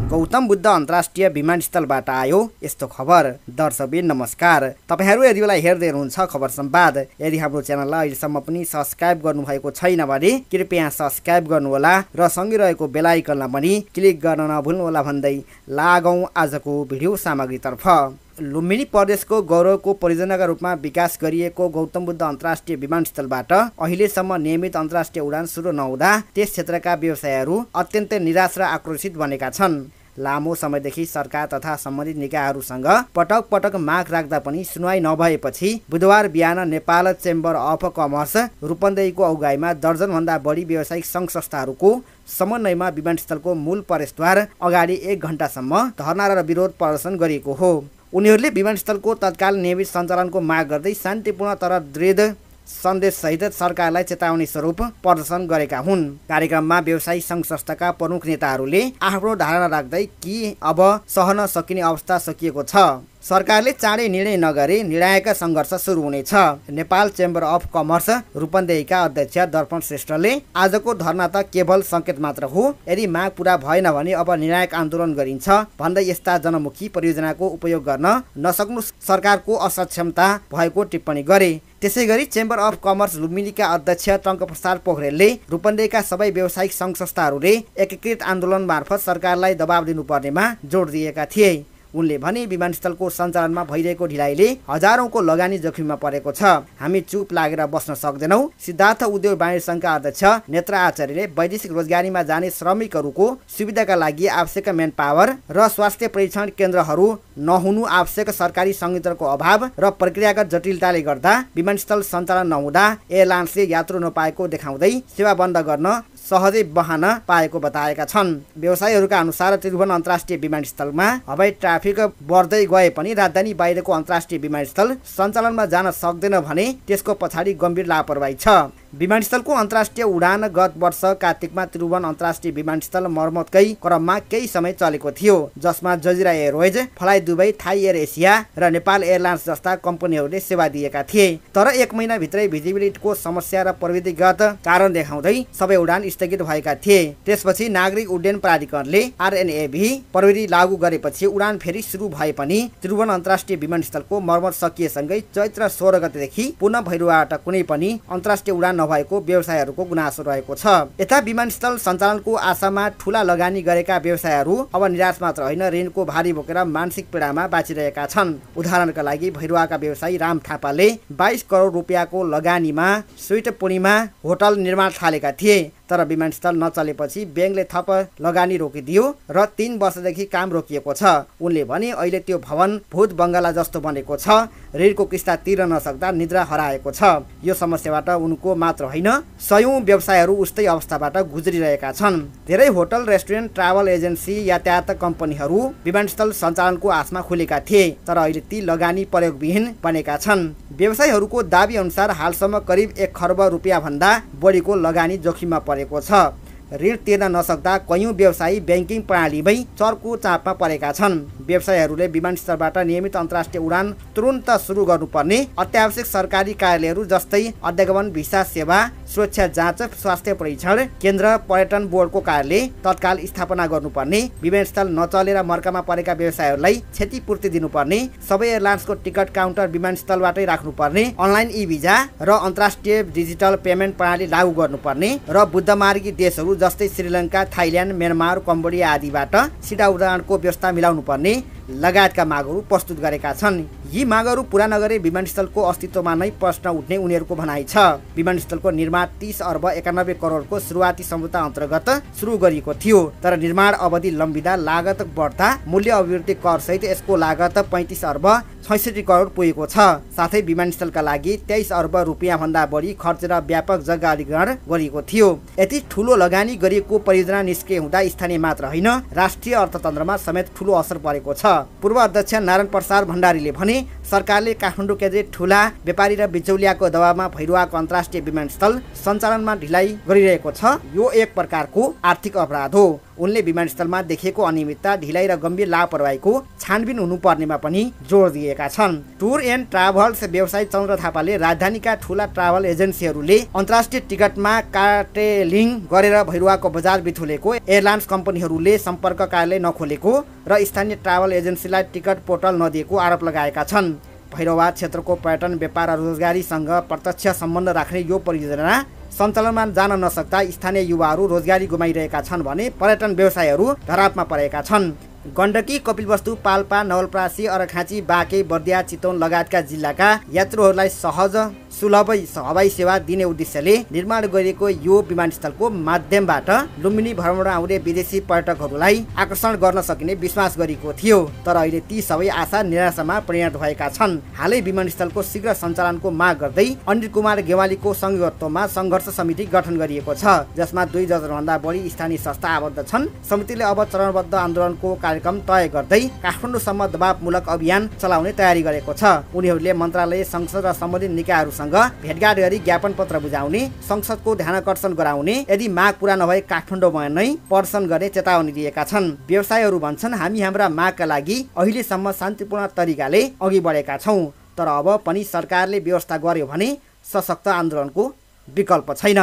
गौतम बुद्ध अन्तर्राष्ट्रिय विमानस्थलबाट आयो यस्तो खबर। दर्शकबिन नमस्कार, तपाईहरू यदि बेला हेर्दै हुनुहुन्छ खबर संवाद। यदि हाम्रो च्यानललाई अहिलेसम्म पनि सब्स्क्राइब गर्नुभएको छैन भने कृपया सब्स्क्राइब गर्नुहोला र सँगै रहेको बेल आइकनलाई पनि क्लिक गर्न नभुल्नुहोला भन्दै लागौं आजको भिडियो सामग्रीतर्फ। लुम्बिनी प्रदेशको गौरवको परियोजनाका रूपमा विकास गरिएको गौतम बुद्ध अन्तर्राष्ट्रिय विमानस्थलबाट अहिलेसम्म नियमित अन्तर्राष्ट्रिय उडान सुरु नहुँदा त्यस क्षेत्रका व्यवसायीहरू अत्यन्तै निराश र आक्रोशित बनेका छन्। लामो समयदेखि सरकार तथा सम्बन्धित निकायहरूसँग पटक पटक माग राख्दा पनि सुनवाई नभएपछि बुधबार बिहान नेपाल चेम्बर अफ कमर्स रूपन्देहीको अगुवाईमा दर्जनभन्दा बढी व्यावसायिक सङ्घ संस्थाहरूको समन्वयमा विमानस्थलको मूल प्रवेशद्वार अगाडि 1 घण्टासम्म धरना र विरोध प्रदर्शन गरिएको हो। उनीहरूले विमानस्थलको तत्काल नियमित सञ्चालनको माग गर्दै शान्तिपूर्ण तर दृढ सन्देशसहित सरकारलाई चेतावनी स्वरूप प्रदर्शन गरेका हुन्। कार्यक्रममा व्यवसायी सङ्घ संस्थाका प्रमुख नेताहरूले आफ्नो धारणा राख्दै कि अब सहन सकिने अवस्था सकिएको छ, सरकारले चाँडै निर्णय नगरे निर्णायक सङ्घर्ष सुरु हुनेछ। नेपाल चेम्बर अफ कमर्स रूपन्देहीका अध्यक्ष दर्पण श्रेष्ठले आजको धरना त केवल सङ्केत मात्र हो, यदि माग पूरा भएन भने अब निर्णायक आन्दोलन गरिन्छ भन्दै यस्ता जनमुखी परियोजनाको उपयोग गर्न नसक्नु सरकारको असक्षमता भएको टिप्पणी गरे। त्यसैगरी चेम्बर अफ कमर्स लुम्बिनीका अध्यक्ष टङ्कप्रसाद पोखरेलले रूपन्देहीका सबै व्यावसायिक सङ्घ संस्थाहरूले एकीकृत आन्दोलन मार्फत सरकारलाई दबाब दिनुपर्नेमा जोड दिएका थिए। उनले भने विमानस्थलको सञ्चालनमा भइरहेको ढिलाइले हजारौंको लगानी जोखिममा परेको छ, हामी चुप लागेर बस्न सक्दैनौँ। सिद्धार्थ उद्योग वाणिज्य सङ्घका अध्यक्ष नेत्र आचार्यले वैदेशिक रोजगारीमा जाने श्रमिकहरूको सुविधाका लागि आवश्यक म्यान पावर र स्वास्थ्य परीक्षण केन्द्रहरू नहुनु, आवश्यक सरकारी संयन्त्रको अभाव र प्रक्रियागत जटिलताले गर्दा विमानस्थल सञ्चालन नहुँदा एयरलाइन्सले यात्रु नपाएको देखाउँदै सेवा बन्द गर्न सहजै बहाना पाएको बताएका छन्। व्यवसायीहरूका अनुसार त्रिभुवन अन्तर्राष्ट्रिय विमानस्थलमा हवाई ट्राफिक बढ्दै गए पनि राजधानी बाहिरको अन्तर्राष्ट्रिय विमानस्थल सञ्चालनमा जान सक्दैन भने त्यसको पछाडि गम्भीर लापरवाही छ। विमानस्थलको अन्तर्राष्ट्रिय उडान गत वर्ष कार्तिकमा त्रिभुवन अन्तर्राष्ट्रिय विमानस्थल मर्मतकै क्रममा केही समय चलेको थियो, जसमा Jazeera airways, fly Dubai, Thai Air Asia र नेपाल एयरलाइन्स जस्ता कम्पनीहरूले सेवा दिएका थिए। तर 1 महिनाभित्रै भिजिबिलिटीको समस्या र प्रविधिगत कारण देखाउँदै सबै उडान स्थगित भएका थिए। त्यसपछि नागरिक उड्डयन प्राधिकरणले RNAV प्रविधि लागू गरेपछि उडान फेरि सुरु भए पनि त्रिभुवन अन्तर्राष्ट्रिय विमानस्थलको मर्मत सकिएसँगै चैत्र 16 गतेदेखि पुनः भैरवाबाट कुनै पनि अन्तर्राष्ट्रिय उडान नभएको व्यवसायीहरूको गुनासो रहेको छ। यता विमानस्थल सञ्चालनको आशामा ठूला लगानी गरेका व्यवसायीहरू अब निराश मात्र होइन, ऋणको भारी बोकेर मानसिक पीडामा बाँचिरहेका छन्। उदाहरणका लागि भैरवाका व्यवसायी राम थापाले 22 करोड रुपियाँको लगानीमा स्वीट पूर्णिमा होटल निर्माण थालेका थिए, तर विमानस्थल नचलेपछि ब्याङ्कले थप लगानी रोकिदियो र 3 वर्षदेखि काम रोकिएको छ। उनले भने अहिले त्यो भवन भूत बङ्गला जस्तो बनेको छ, ऋणको किस्ता तिर्न नसक्दा निद्रा हराएको छ। यो समस्याबाट उनको मात्र होइन, सयौं व्यवसायहरू उस्तै अवस्थाबाट गुज्रिरहेका छन्। धेरै होटल, रेस्टुरेन्ट, ट्राभल एजेन्सी, यातायात कम्पनीहरू विमानस्थल सञ्चालनको आशमा खुलेका थिए, तर अहिले ती लगानी प्रयोगविहीन बनेका छन्। व्यवसायीहरूको दाबी अनुसार हालसम्म करिब 1 खर्ब रुपियाँ भन्दा बढीको लगानी जोखिममा परेको छ। ऋण तिर्न नसक्दा कयौं व्यवसायी ब्याङ्किङ प्रणालीमै चर्को चापमा परेका छन्। व्यवसायीहरूले विमानस्थलबाट नियमित अन्तर्राष्ट्रिय उडान तुरुन्त सुरु गर्नुपर्ने, अत्यावश्यक सरकारी कार्यालयहरू जस्तै अध्यागमन, भिसा सेवा, सुरक्षा जाँच, स्वास्थ्य परीक्षण केन्द्र, पर्यटन बोर्डको कार्यालय तत्काल स्थापना गर्नुपर्ने, विमानस्थल नचलेर मर्कामा परेका व्यवसायीहरूलाई क्षतिपूर्ति दिनुपर्ने, सबै एयरलाइन्सको टिकट काउन्टर विमानस्थलबाटै राख्नुपर्ने, अनलाइन ई-भिजा र अन्तर्राष्ट्रिय डिजिटल पेमेन्ट प्रणाली लागू गर्नुपर्ने र बुद्धमार्गी देशहरू जस्तै श्रीलङ्का, थाइल्यान्ड, म्यानमार, कम्बोडिया आदिबाट सिधा उडानको व्यवस्था मिलाउनु पर्ने लगायतका मागहरू प्रस्तुत गरेका छन्। यी मागहरू पूरा नगरे विमानस्थलको अस्तित्वमा नै प्रश्न उठ्ने उनीहरूको भनाइ छ। विमानस्थलको निर्माण 30 अर्ब 91 करोडको सुरुवाती सम्झौता अन्तर्गत सुरु गरिएको थियो, तर निर्माण अवधि लम्बिँदा लागत बढ्दा मूल्य अभिवृद्धि कर सहित यसको लागत 35 अर्ब 66 करोड पुगेको छ। साथै विमानस्थलका लागि 23 अर्ब रुपियाँ भन्दा बढी खर्चेर व्यापक जग्गा अधिग्रहण गरिएको थियो। यति ठूलो लगानी गरिएको परियोजना निष्क्रिय हुँदा स्थानीय मात्र होइन, राष्ट्रिय अर्थतन्त्रमा समेत ठूलो असर परेको छ। पूर्व अध्यक्ष नारायण प्रसाद भण्डारीले भने सरकारले काठमाडौँ केन्द्रित ठूला व्यापारी र बिचौलियाको दबावमा भैरवाको अन्तर्राष्ट्रिय विमानस्थल सञ्चालनमा ढिलाइ गरिरहेको छ। यो एक प्रकारको आर्थिक अपराध हो। उनले विमानस्थलमा देखिएको अनियमितता, ढिलाइ र गम्भीर लापरवाहीको छानबिन हुनुपर्नेमा पनि जोड दिएका छन्। टुर एन्ड ट्राभल्स व्यवसायी चन्द्र थापाले राजधानीका ठूला ट्राभल एजेन्सीहरूले अन्तर्राष्ट्रिय टिकटमा कार्टेलिङ गरेर भैरुवाको बजार बिथुलेको, एयरलाइन्स कम्पनीहरूले सम्पर्क कार्यालय नखोलेको र स्थानीय ट्राभल एजेन्सीलाई टिकट पोर्टल नदिएको आरोप लगाएका छन्। भैरवा क्षेत्रको पर्यटन, व्यापार र रोजगारीसँग प्रत्यक्ष सम्बन्ध राख्ने यो परियोजना सञ्चालनमा जान नसक्दा स्थानीय युवाहरू रोजगारी गुमाइरहेका छन् भने पर्यटन व्यवसायहरू धरापमा परेका छन्। गण्डकी, कपिलवस्तु, पाल्पा, नवलपरासी, अर्घाखाँची, बाँके, बर्दिया, चितवन लगायतका जिल्लाका यात्रुहरूलाई सहज सुलभ हवाई सेवा दिने उद्देश्यले निर्माण गरिएको यो विमानस्थलको माध्यमबाट लुम्बिनी भ्रमण आउने विदेशी पर्यटकहरूलाई आकर्षण गर्न सकिने विश्वास गरिएको थियो। तर अहिले ती सबै आशा निराशामा परिणत भएका छन्। हालै विमानस्थलको शीघ्र सञ्चालनको माग गर्दै अनिल कुमार गेवालीको संयोजकत्वमा सङ्घर्ष समिति गठन गरिएको छ, जसमा 2 दर्जनभन्दा बढी स्थानीय संस्था आबद्ध छन्। समितिले अब चरणबद्ध आन्दोलनको कार्यक्रम तय गर्दै काठमाडौँसम्म दबावमूलक अभियान चलाउने तयारी गरेको छ। उनीहरूले मन्त्रालय, संसद र सम्बन्धित निकायहरूसँग भेटघाट गरी ज्ञापन पत्र बुझाउने, संसदको ध्यानाकर्षण गराउने, यदि माग पूरा नभए काठमाडौँमा नै प्रदर्शन गर्ने चेतावनी दिएका छन्। व्यवसायीहरू भन्छन्, हामी हाम्रा मागका लागि अहिलेसम्म शान्तिपूर्ण तरिकाले अघि बढेका छौँ, तर अब पनि सरकारले व्यवस्था गर्यो भने सशक्त आन्दोलनको विकल्प छैन।